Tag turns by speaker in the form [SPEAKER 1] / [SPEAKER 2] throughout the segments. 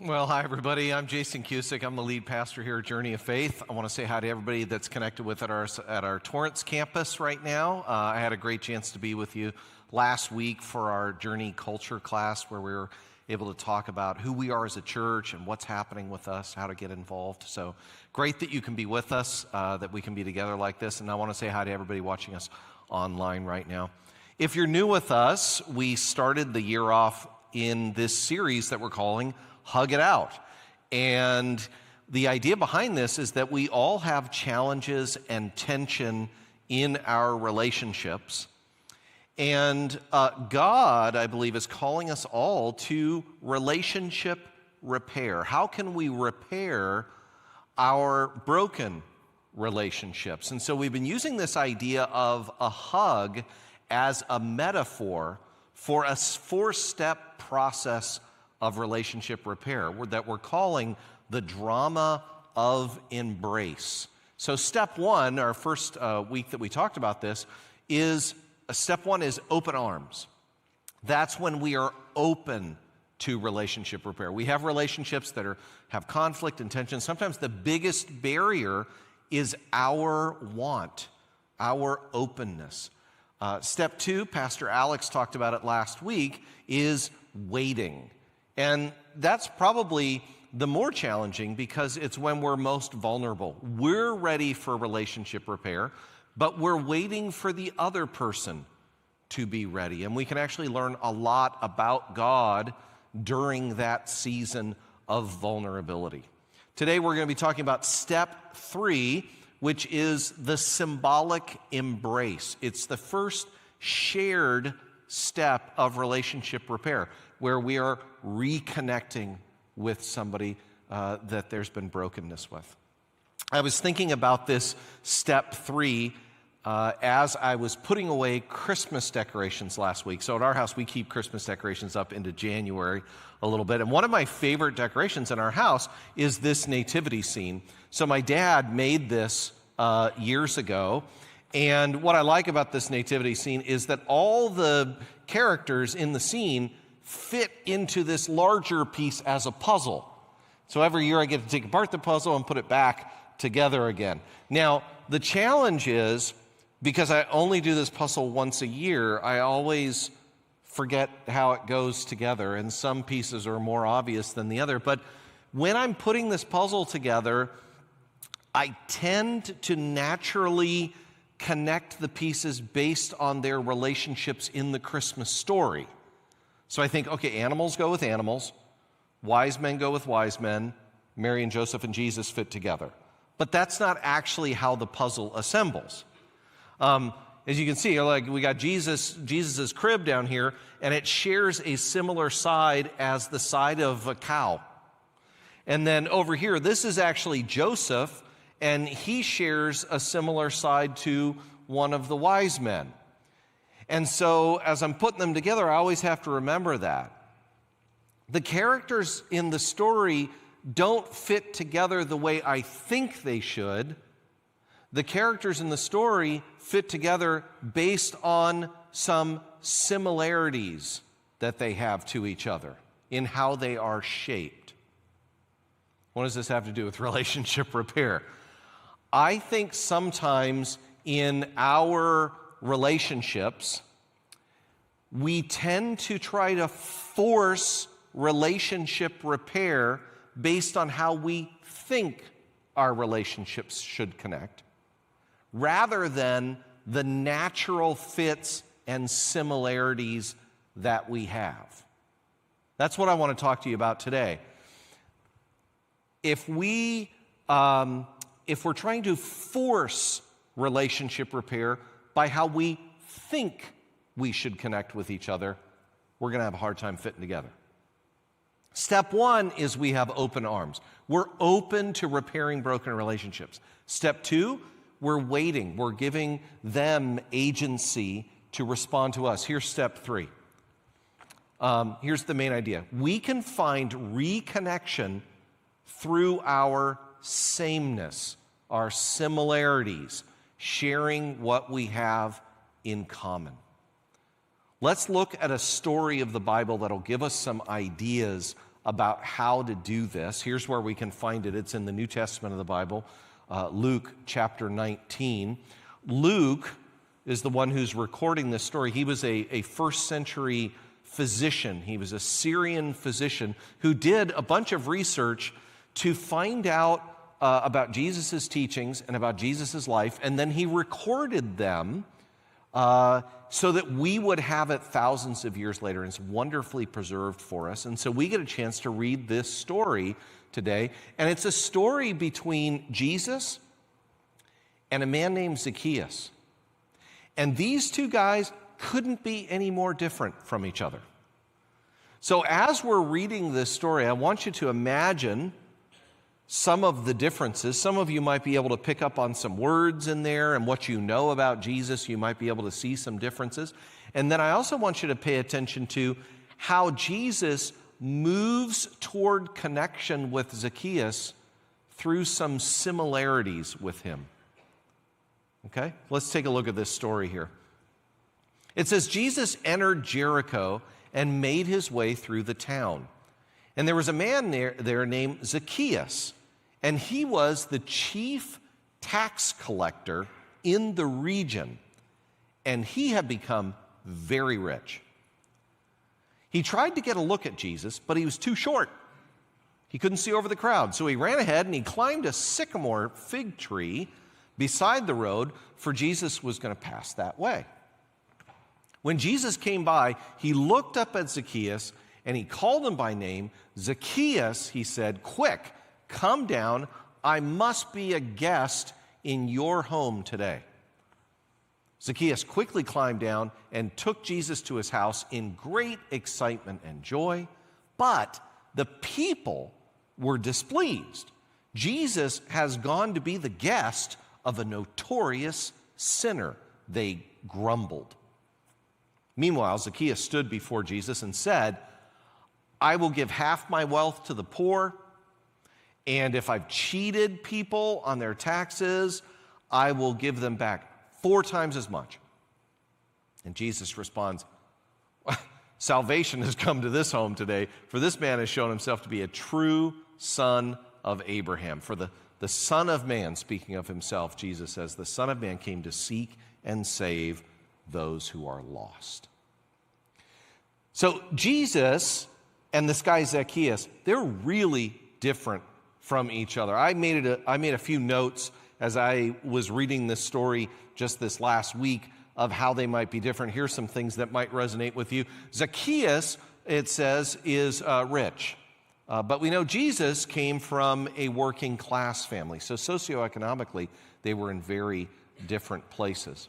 [SPEAKER 1] Well, hi, everybody. I'm Jason Cusick. I'm the lead pastor here at Journey of Faith. I want to say hi to everybody that's connected with at our Torrance campus right now. I had a great chance to be with you last week for our Journey Culture class, where we were able to talk about who we are as a church and what's happening with us, how to get involved. So great that you can be with us, that we can be together like this. And I want to say hi to everybody watching us online right now. If you're new with us, we started the year off in this series that we're calling Hug It Out. And the idea behind this is that we all have challenges and tension in our relationships. And God, I believe, is calling us all to relationship repair. How can we repair our broken relationships? And so we've been using this idea of a hug as a metaphor for a four-step process of relationship repair that we're calling the drama of embrace. So step one, our first week that we talked about this, is step one is open arms. That's when we are open to relationship repair. We have relationships that have conflict and tension. Sometimes the biggest barrier is our want, our openness. Step two, Pastor Alex talked about it last week, is waiting. And that's probably the more challenging because it's when we're most vulnerable. We're ready for relationship repair, but we're waiting for the other person to be ready. And we can actually learn a lot about God during that season of vulnerability. Today we're going to be talking about step three, which is the symbolic embrace. It's the first shared step of relationship repair, where we are reconnecting with somebody that there's been brokenness with. I was thinking about this step three as I was putting away Christmas decorations last week. So at our house, we keep Christmas decorations up into January a little bit. And one of my favorite decorations in our house is this nativity scene. So my dad made this years ago. And what I like about this nativity scene is that all the characters in the scene fit into this larger piece as a puzzle. So every year I get to take apart the puzzle and put it back together again. Now, the challenge is, because I only do this puzzle once a year, I always forget how it goes together, and some pieces are more obvious than the other. But when I'm putting this puzzle together, I tend to naturally connect the pieces based on their relationships in the Christmas story. So I think, okay, animals go with animals, wise men go with wise men, Mary and Joseph and Jesus fit together. But that's not actually how the puzzle assembles. As you can see, like we got Jesus's crib down here, and it shares a similar side as the side of a cow. And then over here, this is actually Joseph, and he shares a similar side to one of the wise men. And so as I'm putting them together, I always have to remember that. The characters in the story don't fit together the way I think they should. The characters in the story fit together based on some similarities that they have to each other in how they are shaped. What does this have to do with relationship repair? I think sometimes in our relationships, we tend to try to force relationship repair based on how we think our relationships should connect, rather than the natural fits and similarities that we have. That's what I want to talk to you about today. If we're trying to force relationship repair by how we think we should connect with each other, we're going to have a hard time fitting together. Step one is we have open arms. We're open to repairing broken relationships. Step two, we're waiting. We're giving them agency to respond to us. Here's step three. Here's the main idea. We can find reconnection through our sameness, our similarities, sharing what we have in common. Let's look at a story of the Bible that'll give us some ideas about how to do this. Here's where we can find it. It's in the New Testament of the Bible, Luke chapter 19. Luke is the one who's recording this story. He was a first century physician. He was a Syrian physician who did a bunch of research to find out about Jesus' teachings and about Jesus' life, and then he recorded them so that we would have it thousands of years later. And it's wonderfully preserved for us. And so we get a chance to read this story today. And it's a story between Jesus and a man named Zacchaeus. And these two guys couldn't be any more different from each other. So as we're reading this story, I want you to imagine some of the differences. Some of you might be able to pick up on some words in there, and what you know about Jesus, you might be able to see some differences. And then I also want you to pay attention to how Jesus moves toward connection with Zacchaeus through some similarities with him. Okay? Let's take a look at this story here. It says, Jesus entered Jericho and made his way through the town. And there was a man there named Zacchaeus, and he was the chief tax collector in the region, and he had become very rich. He tried to get a look at Jesus, but he was too short. He couldn't see over the crowd, so he ran ahead and he climbed a sycamore fig tree beside the road, for Jesus was going to pass that way. When Jesus came by, he looked up at Zacchaeus and he called him by name. Zacchaeus, he said, "Quick, come down. I must be a guest in your home today." Zacchaeus quickly climbed down and took Jesus to his house in great excitement and joy. But the people were displeased. Jesus has gone to be the guest of a notorious sinner, they grumbled. Meanwhile, Zacchaeus stood before Jesus and said, "I will give half my wealth to the poor, and if I've cheated people on their taxes, I will give them back 4 times as much." And Jesus responds, "Salvation has come to this home today, for this man has shown himself to be a true son of Abraham." For the Son of Man, speaking of himself, Jesus says, the Son of Man came to seek and save those who are lost. So Jesus and this guy Zacchaeus, they're really different from each other. I made a few notes as I was reading this story just this last week of how they might be different. Here's some things that might resonate with you. Zacchaeus, it says, is rich. But we know Jesus came from a working class family. So socioeconomically, they were in very different places.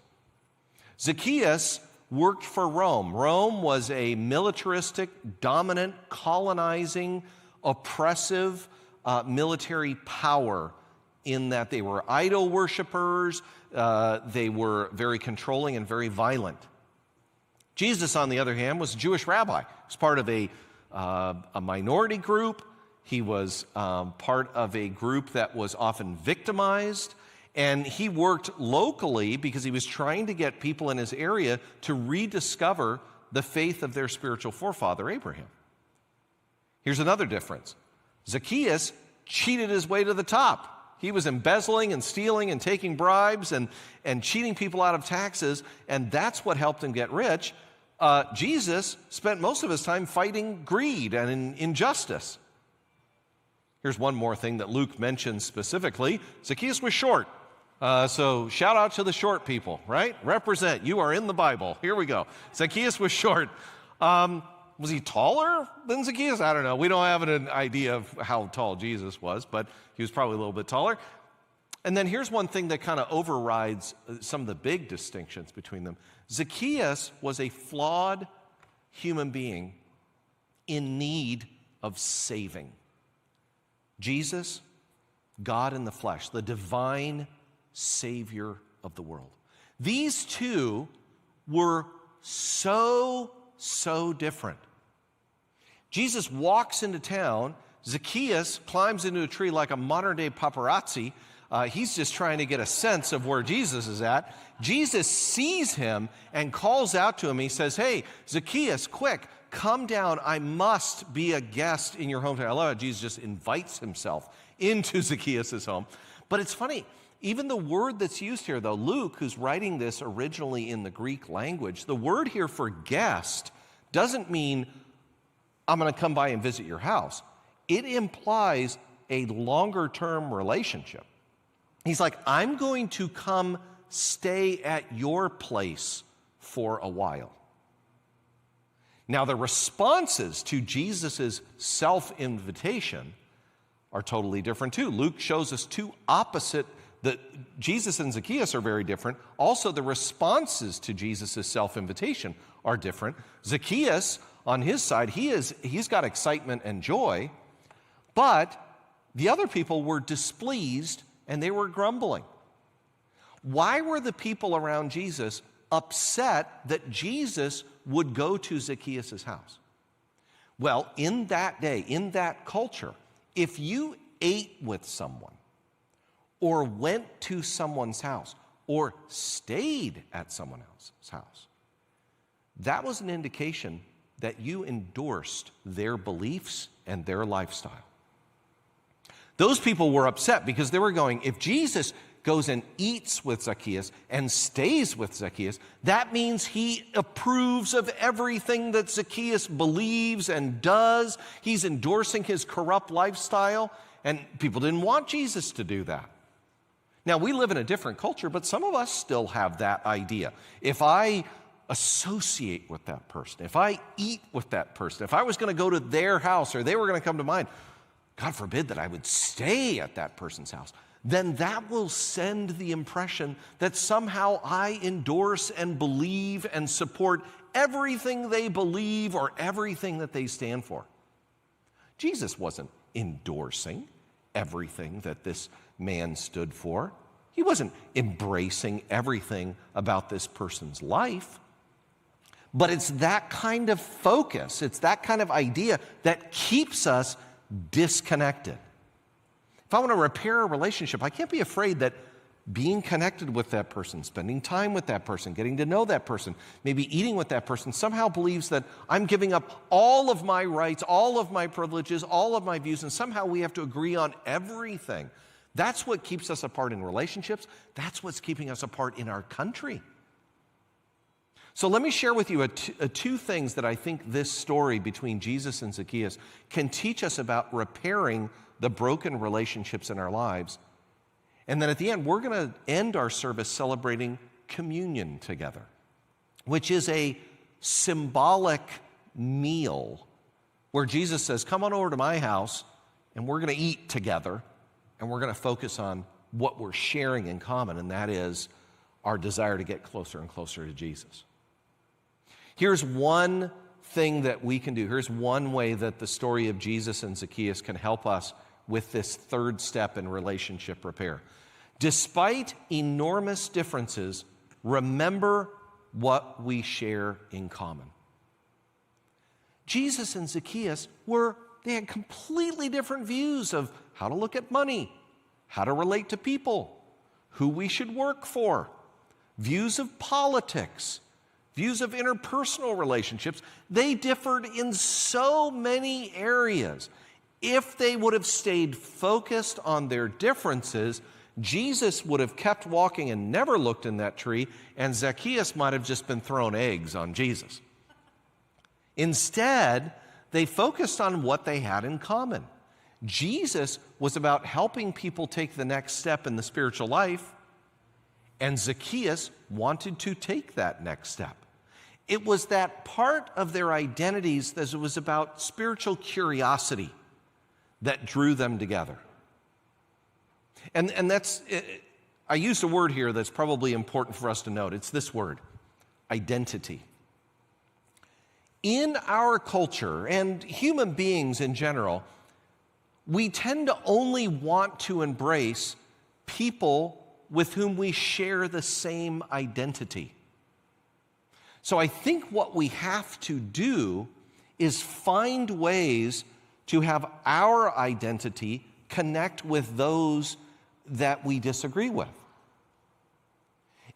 [SPEAKER 1] Zacchaeus worked for Rome. Rome was a militaristic, dominant, colonizing, oppressive military power in that they were idol worshipers, they were very controlling and very violent. Jesus, on the other hand, was a Jewish rabbi. He was part of a minority group. He was part of a group that was often victimized. And he worked locally because he was trying to get people in his area to rediscover the faith of their spiritual forefather, Abraham. Here's another difference. Zacchaeus cheated his way to the top. He was embezzling and stealing and taking bribes and cheating people out of taxes, and that's what helped him get rich. Jesus spent most of his time fighting greed and injustice. Here's one more thing that Luke mentions specifically. Zacchaeus was short. So shout out to the short people, right? Represent. You are in the Bible. Here we go. Zacchaeus was short. Was he taller than Zacchaeus? I don't know. We don't have an idea of how tall Jesus was, but he was probably a little bit taller. And then here's one thing that kind of overrides some of the big distinctions between them. Zacchaeus was a flawed human being in need of saving. Jesus, God in the flesh, the divine Savior of the world. These two were so different. Jesus walks into town. Zacchaeus climbs into a tree like a modern-day paparazzi. He's just trying to get a sense of where Jesus is at. Jesus sees him and calls out to him. He says, "Hey, Zacchaeus, quick, come down. I must be a guest in your hometown. I love how Jesus just invites himself into Zacchaeus' home. But it's funny, even the word that's used here, though, Luke, who's writing this originally in the Greek language, the word here for guest doesn't mean I'm going to come by and visit your house. It implies a longer-term relationship. He's like, I'm going to come stay at your place for a while. Now, the responses to Jesus' self-invitation are totally different too. Luke shows us two opposite, that Jesus and Zacchaeus are very different. Also, the responses to Jesus' self-invitation are different. Zacchaeus, on his side, he's got excitement and joy, but the other people were displeased and they were grumbling. Why were the people around Jesus upset that Jesus would go to Zacchaeus' house? Well, in that day, in that culture, if you ate with someone or went to someone's house or stayed at someone else's house, that was an indication that you endorsed their beliefs and their lifestyle. Those people were upset because they were going, if Jesus goes and eats with Zacchaeus and stays with Zacchaeus, that means he approves of everything that Zacchaeus believes and does. He's endorsing his corrupt lifestyle, and people didn't want Jesus to do that. Now, we live in a different culture, but some of us still have that idea. If I associate with that person, if I eat with that person, if I was going to go to their house or they were going to come to mine, God forbid that I would stay at that person's house, then that will send the impression that somehow I endorse and believe and support everything they believe or everything that they stand for. Jesus wasn't endorsing everything that this man stood for. He wasn't embracing everything about this person's life. But it's that kind of focus, it's that kind of idea that keeps us disconnected. If I want to repair a relationship, I can't be afraid that being connected with that person, spending time with that person, getting to know that person, maybe eating with that person, somehow believes that I'm giving up all of my rights, all of my privileges, all of my views, and somehow we have to agree on everything. That's what keeps us apart in relationships. That's what's keeping us apart in our country. So let me share with you two things that I think this story between Jesus and Zacchaeus can teach us about repairing the broken relationships in our lives. And then at the end, we're going to end our service celebrating communion together, which is a symbolic meal where Jesus says, come on over to my house and we're going to eat together and we're going to focus on what we're sharing in common, and that is our desire to get closer and closer to Jesus. Here's one thing that we can do. Here's one way that the story of Jesus and Zacchaeus can help us with this third step in relationship repair. Despite enormous differences, remember what we share in common. Jesus and Zacchaeus they had completely different views of how to look at money, how to relate to people, who we should work for, views of politics, views of interpersonal relationships. They differed in so many areas. If they would have stayed focused on their differences, Jesus would have kept walking and never looked in that tree, and Zacchaeus might have just been throwing eggs on Jesus. Instead, they focused on what they had in common. Jesus was about helping people take the next step in the spiritual life, and Zacchaeus wanted to take that next step. It was that part of their identities that was about spiritual curiosity that drew them together. And that's, I used a word here that's probably important for us to note. It's this word, identity. In our culture and human beings in general, we tend to only want to embrace people with whom we share the same identity. So I think what we have to do is find ways to have our identity connect with those that we disagree with.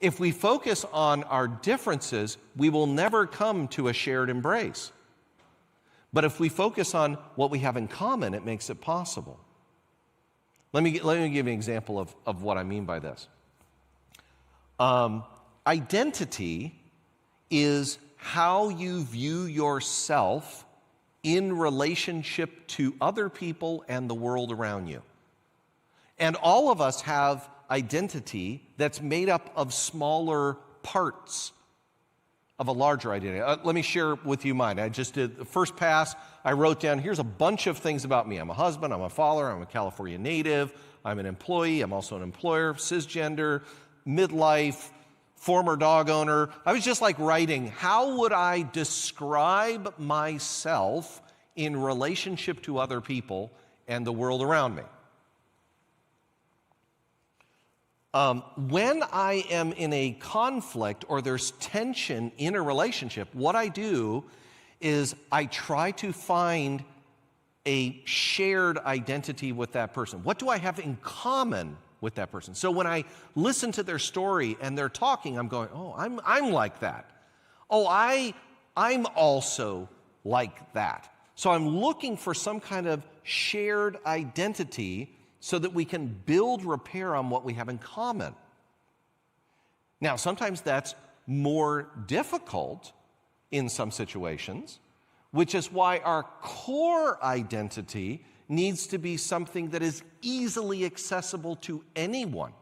[SPEAKER 1] If we focus on our differences, we will never come to a shared embrace. But if we focus on what we have in common, it makes it possible. Let me give you an example of what I mean by this. Identity is how you view yourself in relationship to other people and the world around you. And all of us have identity that's made up of smaller parts of a larger identity. Let me share with you mine. I just did the first pass. I wrote down, here's a bunch of things about me. I'm a husband, I'm a father, I'm a California native, I'm an employee, I'm also an employer, cisgender, midlife, former dog owner. I was just like writing, how would I describe myself in relationship to other people and the world around me? When I am in a conflict or there's tension in a relationship, what I do is I try to find a shared identity with that person. What do I have in common with that person? So when I listen to their story and they're talking, I'm going, oh, I'm like that. Oh, I'm also like that. So I'm looking for some kind of shared identity so that we can build repair on what we have in common. Now, sometimes that's more difficult in some situations, which is why our core identity needs to be something that is easily accessible to anyone.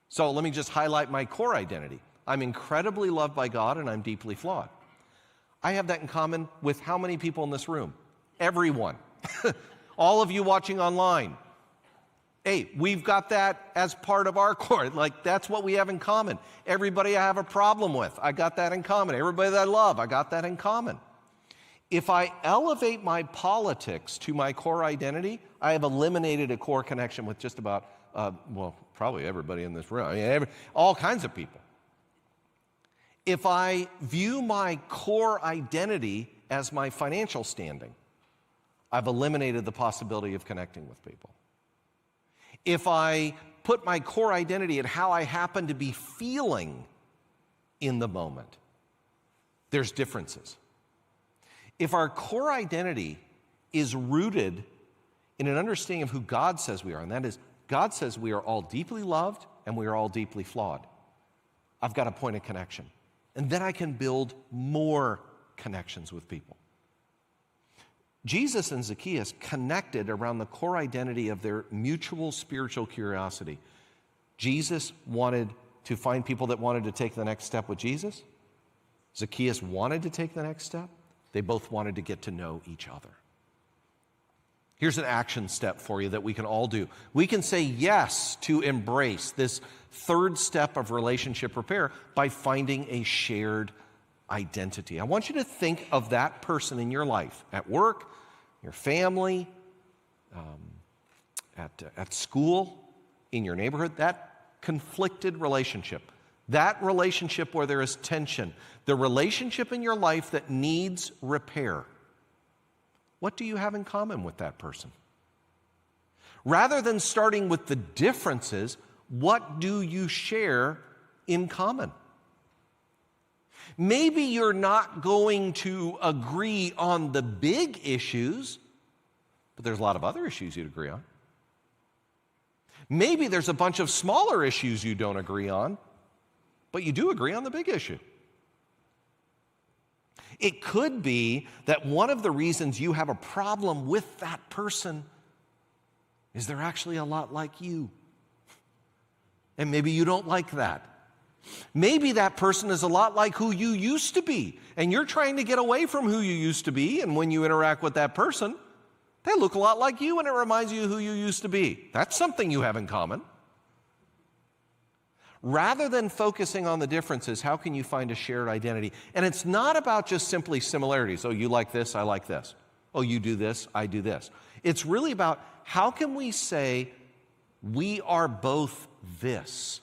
[SPEAKER 1] So let me just highlight my core identity. I'm incredibly loved by God and I'm deeply flawed. I have that in common with how many people in this room? Everyone. All of you watching online. Hey, we've got that as part of our core. Like, that's what we have in common. Everybody I have a problem with, I got that in common. Everybody that I love, I got that in common. If I elevate my politics to my core identity, I have eliminated a core connection with just about, probably everybody in this room. I mean, all kinds of people. If I view my core identity as my financial standing, I've eliminated the possibility of connecting with people. If I put my core identity at how I happen to be feeling in the moment, there's differences. If our core identity is rooted in an understanding of who God says we are, and that is, God says we are all deeply loved and we are all deeply flawed, I've got a point of connection. And then I can build more connections with people. Jesus and Zacchaeus connected around the core identity of their mutual spiritual curiosity. Jesus wanted to find people that wanted to take the next step with Jesus. Zacchaeus wanted to take the next step. They both wanted to get to know each other. Here's an action step for you that we can all do. We can say yes to embrace this third step of relationship repair by finding a shared identity. I want you to think of that person in your life, at work, your family, at school, in your neighborhood, that conflicted relationship, that relationship where there is tension, the relationship in your life that needs repair. What do you have in common with that person? Rather than starting with the differences, what do you share in common? Maybe you're not going to agree on the big issues, but there's a lot of other issues you'd agree on. Maybe there's a bunch of smaller issues you don't agree on, but you do agree on the big issue. It could be that one of the reasons you have a problem with that person is they're actually a lot like you. And maybe you don't like that. Maybe that person is a lot like who you used to be, and you're trying to get away from who you used to be, and when you interact with that person, they look a lot like you, and it reminds you of who you used to be. That's something you have in common. Rather than focusing on the differences, how can you find a shared identity? And it's not about just simply similarities. Oh, you like this, I like this. Oh, you do this, I do this. It's really about how can we say we are both this?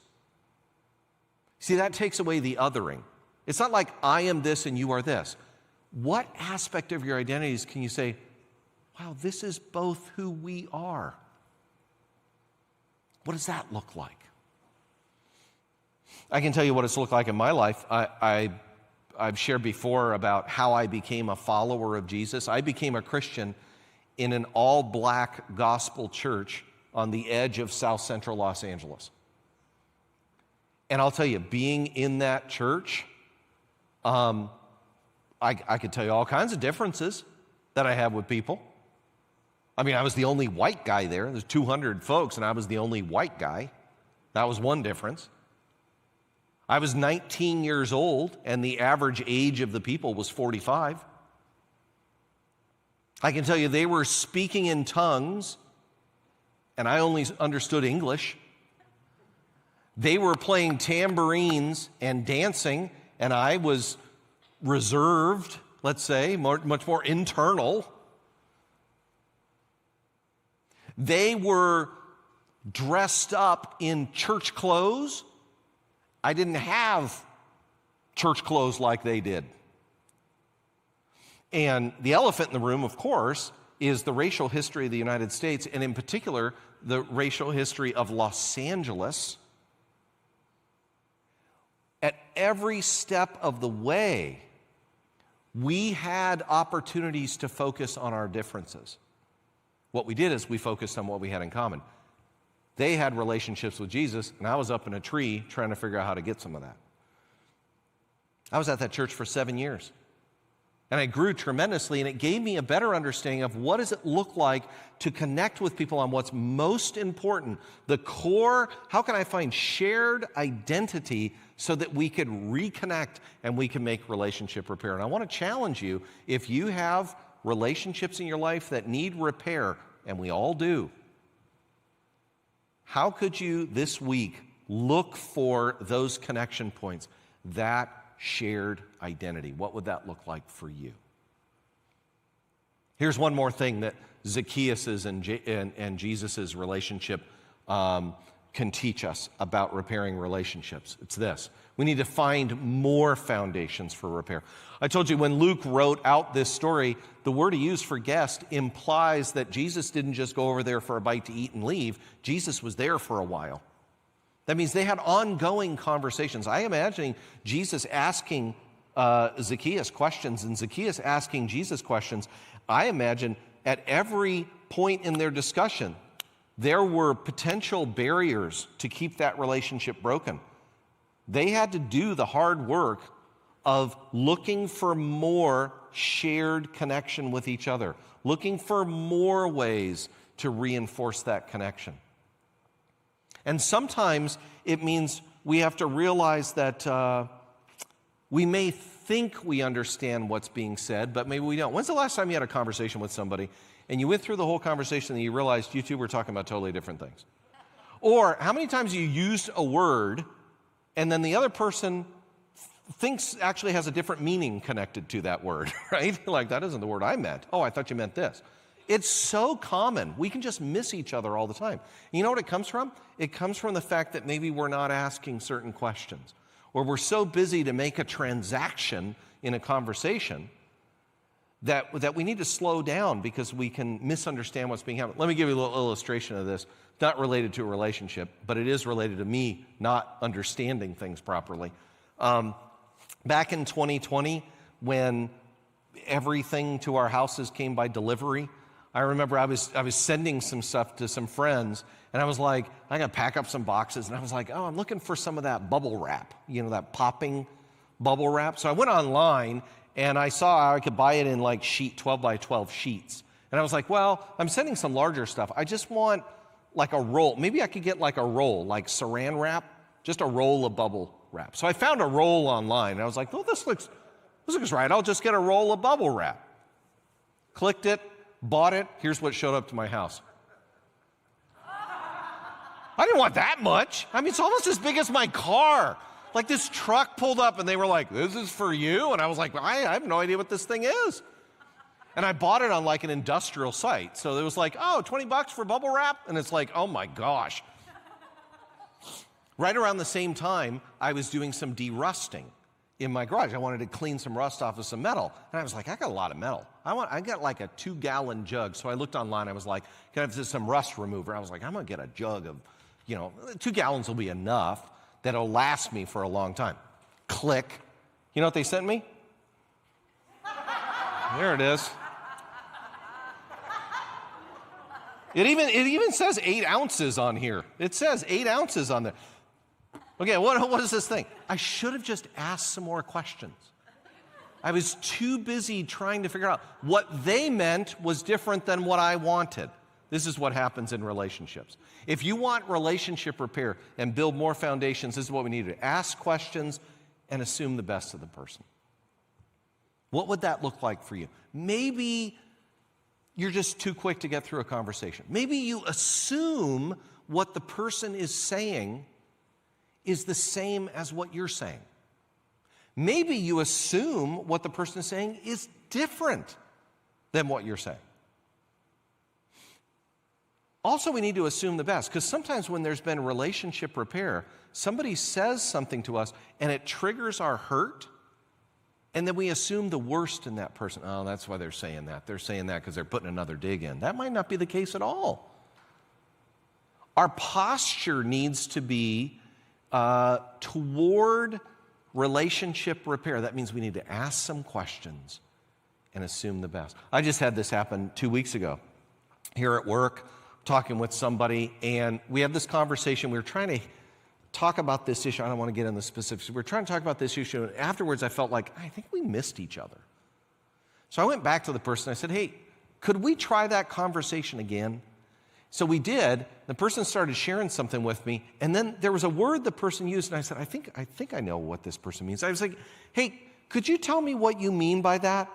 [SPEAKER 1] See, that takes away the othering. It's not like I am this and you are this. What aspect of your identities can you say, wow, this is both who we are? What does that look like? I can tell you what it's looked like in my life. I I've shared before about how I became a follower of Jesus. I became a Christian in an all-black gospel church on the edge of South Central Los Angeles. And I'll tell you, being in that church, I could tell you all kinds of differences that I have with people. I mean, I was the only white guy there. There's 200 folks, and I was the only white guy. That was one difference. I was 19 years old, and the average age of the people was 45. I can tell you they were speaking in tongues, and I only understood English. They were playing tambourines and dancing, and I was reserved, let's say, much more internal. They were dressed up in church clothes. I didn't have church clothes like they did. And the elephant in the room, of course, is the racial history of the United States, and in particular, the racial history of Los Angeles. At every step of the way, we had opportunities to focus on our differences. What we did is we focused on what we had in common. They had relationships with Jesus, and I was up in a tree trying to figure out how to get some of that. I was at that church for 7 years. And I grew tremendously, and it gave me a better understanding of what does it look like to connect with people on what's most important, the core. How can I find shared identity so that we could reconnect and we can make relationship repair? And I want to challenge you, if you have relationships in your life that need repair, and we all do, how could you this week look for those connection points, that shared identity? What would that look like for you? Here's one more thing that Zacchaeus' and Jesus' relationship can teach us about repairing relationships. It's this: we need to find more foundations for repair. I told you when Luke wrote out this story, the word he used for guest implies that Jesus didn't just go over there for a bite to eat and leave. Jesus was there for a while. That means they had ongoing conversations. I am imagining Jesus asking Zacchaeus questions and Zacchaeus asking Jesus questions. I imagine at every point in their discussion, there were potential barriers to keep that relationship broken. They had to do the hard work of looking for more shared connection with each other, looking for more ways to reinforce that connection. And sometimes it means we have to realize that we may think we understand what's being said, but maybe we don't. When's the last time you had a conversation with somebody and you went through the whole conversation and you realized you two were talking about totally different things? Or how many times you used a word and then the other person thinks actually has a different meaning connected to that word, right? Like, that isn't the word I meant. Oh, I thought you meant this. It's so common. We can just miss each other all the time. You know what it comes from? It comes from the fact that maybe we're not asking certain questions, or we're so busy to make a transaction in a conversation that we need to slow down because we can misunderstand what's being happened. Let me give you a little illustration of this. It's not related to a relationship, but it is related to me not understanding things properly. Back in 2020, when everything to our houses came by delivery, I remember I was sending some stuff to some friends, and I was like, I got to pack up some boxes, and I was like, oh, I'm looking for some of that bubble wrap, you know, that popping bubble wrap. So I went online, and I saw I could buy it in like 12 by 12 sheets. And I was like, well, I'm sending some larger stuff. I just want like a roll. Maybe I could get like a roll, like saran wrap, just a roll of bubble wrap. So I found a roll online, and I was like, well, this looks right. I'll just get a roll of bubble wrap. Clicked it, bought it. Here's what showed up to my house. I didn't want that much. I mean, it's almost as big as my car. Like, this truck pulled up, and they were like, this is for you? And I was like, I have no idea what this thing is. And I bought it on like an industrial site. So it was like, oh, $20 for bubble wrap? And it's like, oh my gosh. Right around the same time, I was doing some derusting in my garage. I wanted to clean some rust off of some metal. And I was like, I got a lot of metal. I got like a 2-gallon jug. So I looked online. I was like, can I have some rust remover? I was like, I'm going to get a jug of, 2 gallons will be enough that'll last me for a long time. Click, You know what they sent me? There it is. It even says 8 ounces on here. It says 8 ounces on there. Okay, what is this thing? I should have just asked some more questions. I was too busy trying to figure out what they meant was different than what I wanted. This is what happens in relationships. If you want relationship repair and build more foundations, this is what we need to do. Ask questions and assume the best of the person. What would that look like for you? Maybe you're just too quick to get through a conversation. Maybe you assume what the person is saying is the same as what you're saying. Maybe you assume what the person is saying is different than what you're saying. Also, we need to assume the best, because sometimes when there's been relationship repair, somebody says something to us and it triggers our hurt, and then we assume the worst in that person. Oh, that's why they're saying that. They're saying that because they're putting another dig in. That might not be the case at all. Our posture needs to be toward relationship repair. That means we need to ask some questions and assume the best. I just had this happen 2 weeks ago here at work, talking with somebody, and we had this conversation. We were trying to talk about this issue. I don't want to get into the specifics. We were trying to talk about this issue, and afterwards I felt like, I think we missed each other. So I went back to the person. I said, hey, could we try that conversation again? So we did. The person started sharing something with me, and then there was a word the person used, and I said, I think I know what this person means. I was like, hey, could you tell me what you mean by that?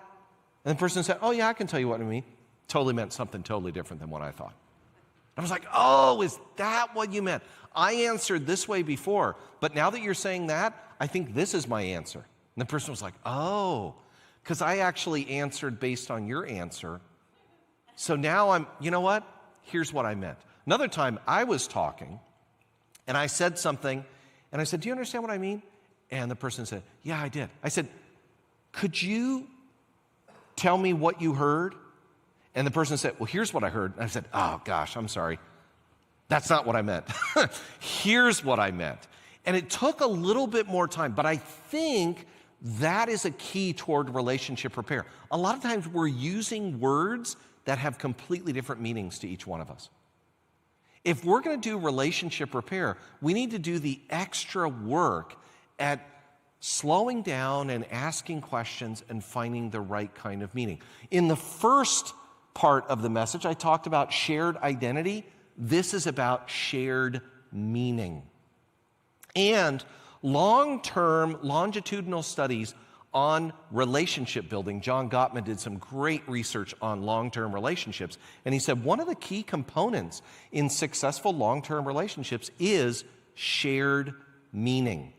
[SPEAKER 1] And the person said, oh yeah, I can tell you what I mean. Totally meant something totally different than what I thought. I was like, oh, is that what you meant? I answered this way before, but now that you're saying that, I think this is my answer. And the person was like, oh, because I actually answered based on your answer. So now you know what? Here's what I meant. Another time I was talking and I said something and I said, do you understand what I mean? And the person said, yeah, I did. I said, could you tell me what you heard? And the person said, well, here's what I heard. And I said, oh gosh, I'm sorry. That's not what I meant. Here's what I meant. And it took a little bit more time, but I think that is a key toward relationship repair. A lot of times we're using words that have completely different meanings to each one of us. If we're going to do relationship repair, we need to do the extra work at slowing down and asking questions and finding the right kind of meaning. In the first part of the message, I talked about shared identity. This is about shared meaning. And long-term, longitudinal studies on relationship building. John Gottman did some great research on long-term relationships, and he said one of the key components in successful long-term relationships is shared meaning.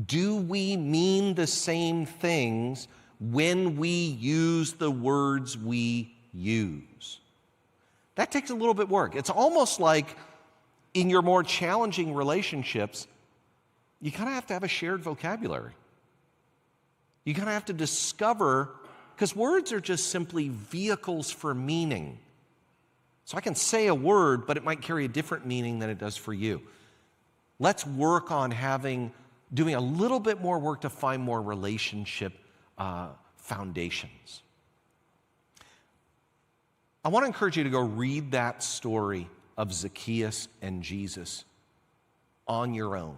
[SPEAKER 1] Do we mean the same things when we use the words we use? That takes a little bit of work. It's almost like in your more challenging relationships, you kind of have to have a shared vocabulary. You kind of have to discover, because words are just simply vehicles for meaning. So I can say a word, but it might carry a different meaning than it does for you. Let's work on doing a little bit more work to find more relationship foundations. I want to encourage you to go read that story of Zacchaeus and Jesus on your own.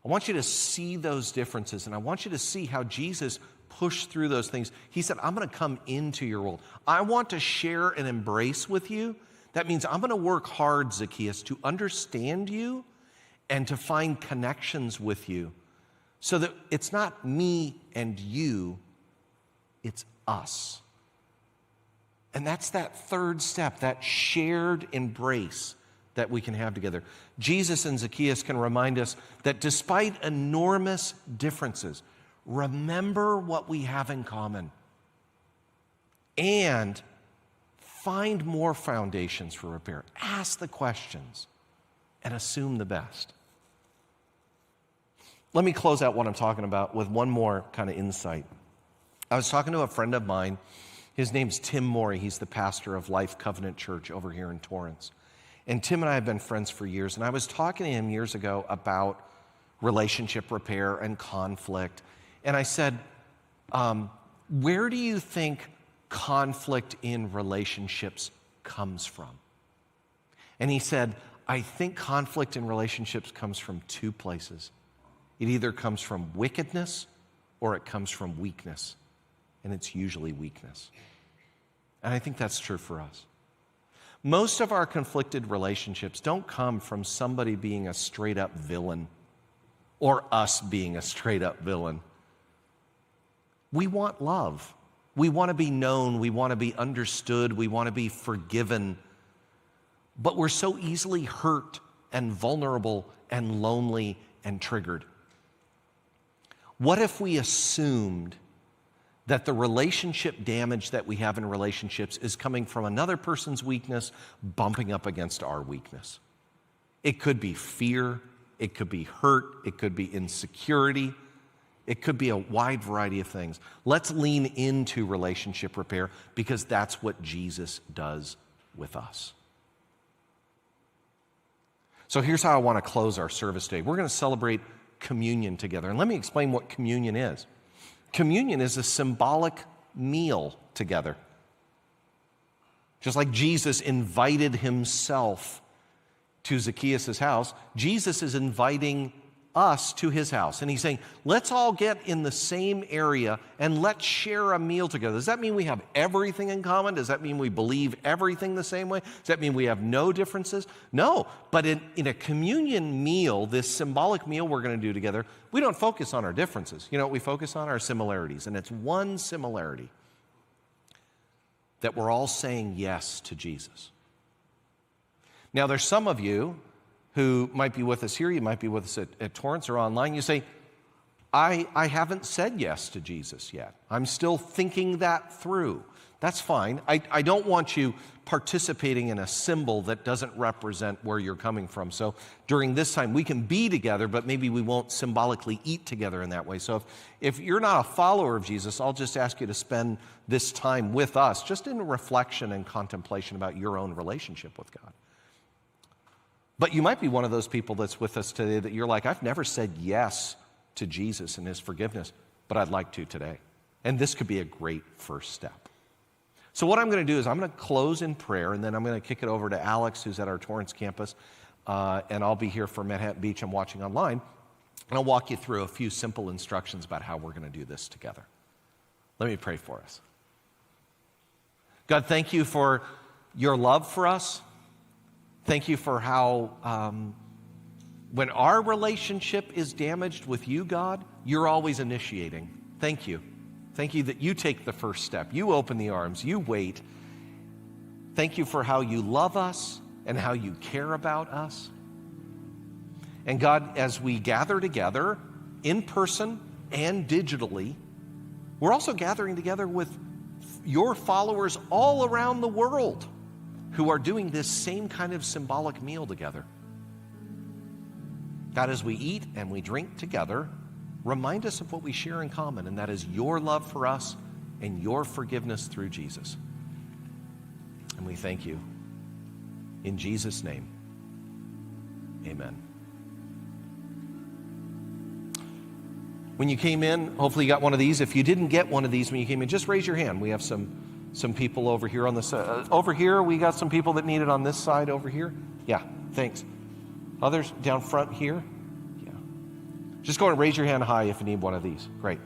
[SPEAKER 1] I want you to see those differences, and I want you to see how Jesus pushed through those things. He said, I'm going to come into your world. I want to share and embrace with you. That means I'm going to work hard, Zacchaeus, to understand you and to find connections with you so that it's not me and you, it's us. And that's that third step, that shared embrace that we can have together. Jesus and Zacchaeus can remind us that despite enormous differences, remember what we have in common and find more foundations for repair. Ask the questions and assume the best. Let me close out what I'm talking about with one more kind of insight. I was talking to a friend of mine. His name's Tim Morey. He's the pastor of Life Covenant Church over here in Torrance. And Tim and I have been friends for years. And I was talking to him years ago about relationship repair and conflict. And I said, where do you think conflict in relationships comes from? And he said, I think conflict in relationships comes from two places. It either comes from wickedness or it comes from weakness. And it's usually weakness. And I think that's true for us. Most of our conflicted relationships don't come from somebody being a straight-up villain or us being a straight-up villain. We want love. We want to be known. We want to be understood. We want to be forgiven. But we're so easily hurt and vulnerable and lonely and triggered. What if we assumed that the relationship damage that we have in relationships is coming from another person's weakness bumping up against our weakness? It could be fear, it could be hurt, it could be insecurity, it could be a wide variety of things. Let's lean into relationship repair because that's what Jesus does with us. So here's how I want to close our service today. We're going to celebrate communion together. And let me explain what communion is. Communion is a symbolic meal together. Just like Jesus invited himself to Zacchaeus' house, Jesus is inviting us to his house. And he's saying, let's all get in the same area and let's share a meal together. Does that mean we have everything in common? Does that mean we believe everything the same way? Does that mean we have no differences? No, but in a communion meal, this symbolic meal we're going to do together, we don't focus on our differences. You know what we focus on? Our similarities. And it's one similarity, that we're all saying yes to Jesus. Now, there's some of you who might be with us here, you might be with us at Torrance or online, you say, I haven't said yes to Jesus yet. I'm still thinking that through. That's fine. I don't want you participating in a symbol that doesn't represent where you're coming from. So during this time, we can be together, but maybe we won't symbolically eat together in that way. So if you're not a follower of Jesus, I'll just ask you to spend this time with us, just in reflection and contemplation about your own relationship with God. But you might be one of those people that's with us today that you're like, I've never said yes to Jesus and his forgiveness, but I'd like to today. And this could be a great first step. So what I'm going to do is I'm going to close in prayer, and then I'm going to kick it over to Alex, who's at our Torrance campus, and I'll be here for Manhattan Beach. I'm watching online, and I'll walk you through a few simple instructions about how we're going to do this together. Let me pray for us. God, thank you for your love for us. Thank you for how when our relationship is damaged with you, God, you're always initiating. Thank you. Thank you that you take the first step. You open the arms. You wait. Thank you for how you love us and how you care about us. And God, as we gather together in person and digitally, we're also gathering together with your followers all around the world who are doing this same kind of symbolic meal together. God, as we eat and we drink together, remind us of what we share in common, and that is your love for us and your forgiveness through Jesus. And we thank you. In Jesus' name, amen. When you came in, hopefully you got one of these. If you didn't get one of these when you came in, just raise your hand. We have some people over here on this side. Over here, we got some people that need it on this side over here. Yeah, thanks. Others down front here? Yeah. Just go and raise your hand high if you need one of these. Great.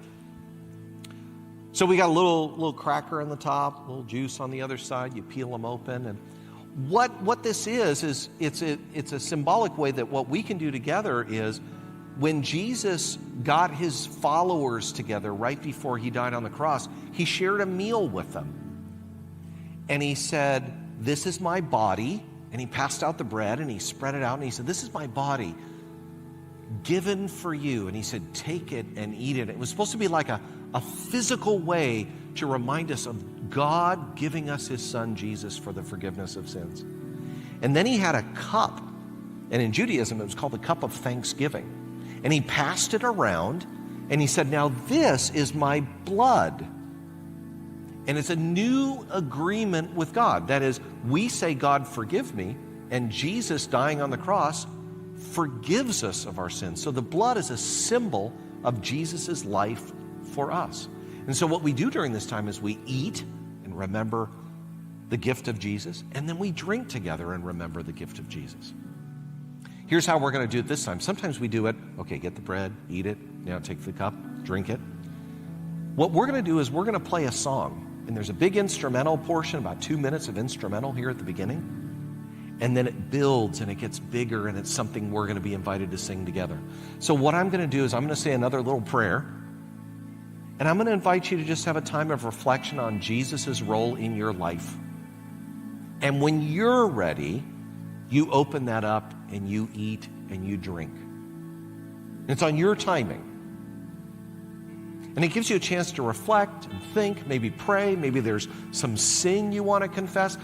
[SPEAKER 1] So we got a little cracker on the top, a little juice on the other side. You peel them open. And what this is it's a symbolic way that what we can do together is when Jesus got his followers together right before he died on the cross, he shared a meal with them. And he said, this is my body. And he passed out the bread and he spread it out and he said, this is my body given for you. And he said, take it and eat it. It was supposed to be like a physical way to remind us of God giving us his son Jesus for the forgiveness of sins. And then he had a cup. And in Judaism, it was called the cup of thanksgiving. And he passed it around and he said, now this is my blood. And it's a new agreement with God. That is, we say, God, forgive me, and Jesus dying on the cross forgives us of our sins. So the blood is a symbol of Jesus' life for us. And so what we do during this time is we eat and remember the gift of Jesus, and then we drink together and remember the gift of Jesus. Here's how we're going to do it this time. Sometimes we do it, okay, get the bread, eat it, take the cup, drink it. What we're going to do is we're going to play a song. And there's a big instrumental portion, about 2 minutes of instrumental here at the beginning. And then it builds and it gets bigger, and it's something we're going to be invited to sing together. So what I'm going to do is I'm going to say another little prayer. And I'm going to invite you to just have a time of reflection on Jesus' role in your life. And when you're ready, you open that up and you eat and you drink. It's on your timing. And it gives you a chance to reflect and think, maybe pray, maybe there's some sin you want to confess.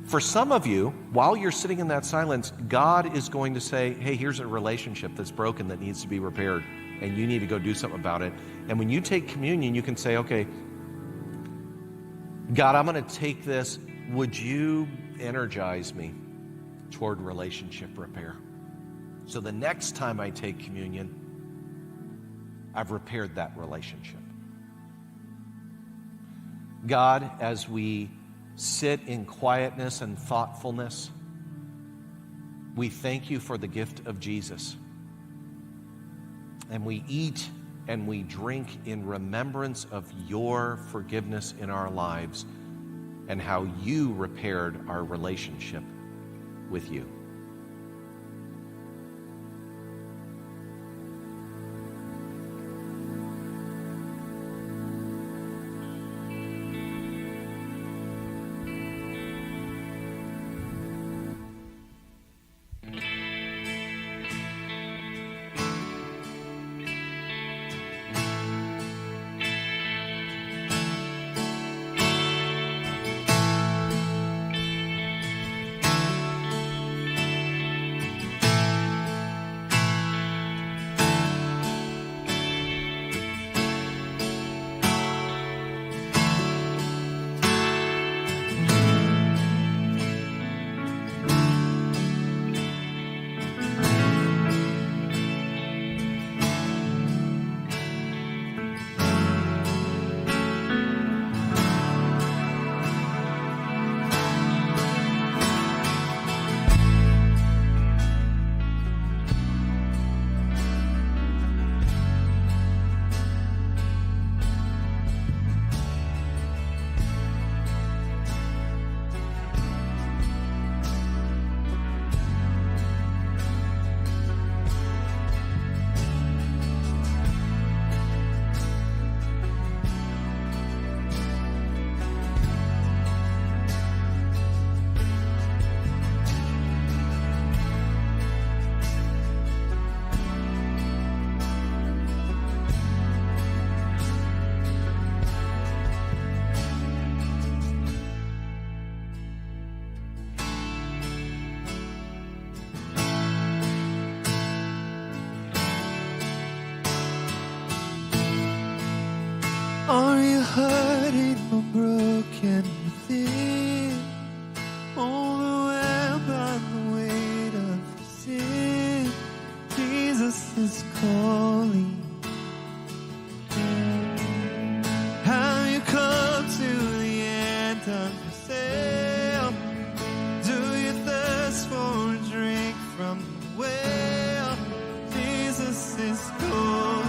[SPEAKER 1] For some of you, while you're sitting in that silence, God is going to say, hey, here's a relationship that's broken that needs to be repaired, and you need to go do something about it. And when you take communion, you can say, okay, God, I'm going to take this. Would you energize me toward relationship repair? So the next time I take communion, I've repaired that relationship. God, as we sit in quietness and thoughtfulness, we thank you for the gift of Jesus. And we eat and we drink in remembrance of your forgiveness in our lives and how you repaired our relationship with you.
[SPEAKER 2] Are you hurting or broken within? Overwhelmed by the weight of sin? Jesus is calling. Have you come to the end of yourself? Do you thirst for a drink from the well? Jesus is calling.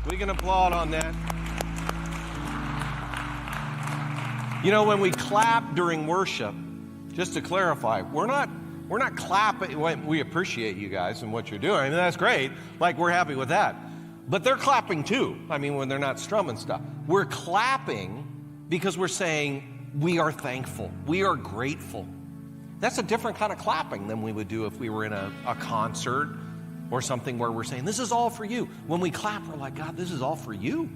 [SPEAKER 1] We can applaud on that. You know, when we clap during worship, just to clarify, we're not clapping. We appreciate you guys and what you're doing. I mean, that's great. Like, we're happy with that. But they're clapping too. I mean, when they're not strumming stuff. We're clapping because we're saying we are thankful. We are grateful. That's a different kind of clapping than we would do if we were in a concert or something where we're saying, this is all for you. When we clap, we're like, God, this is all for you.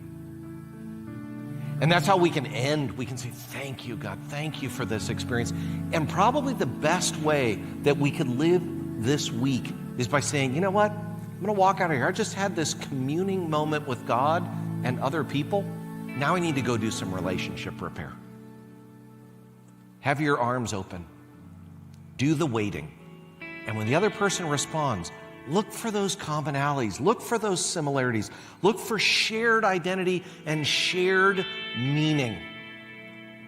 [SPEAKER 1] And that's how we can end. We can say, thank you, God. Thank you for this experience. And probably the best way that we could live this week is by saying, you know what? I'm going to walk out of here. I just had this communing moment with God and other people. Now I need to go do some relationship repair. Have your arms open. Do the waiting. And when the other person responds, look for those commonalities. Look for those similarities. Look for shared identity and shared meaning.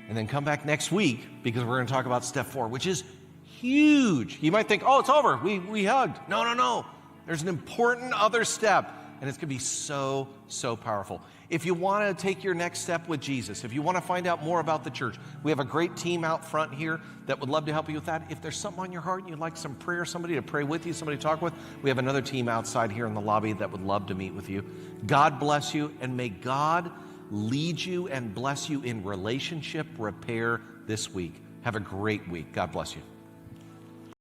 [SPEAKER 1] And then come back next week because we're going to talk about step 4, which is huge. You might think, oh, it's over. We hugged. No. There's an important other step, and it's going to be so, so powerful. If you want to take your next step with Jesus, if you want to find out more about the church, we have a great team out front here that would love to help you with that. If there's something on your heart and you'd like some prayer, somebody to pray with you, somebody to talk with, we have another team outside here in the lobby that would love to meet with you. God bless you, and may God lead you and bless you in relationship repair this week. Have a great week. God bless you.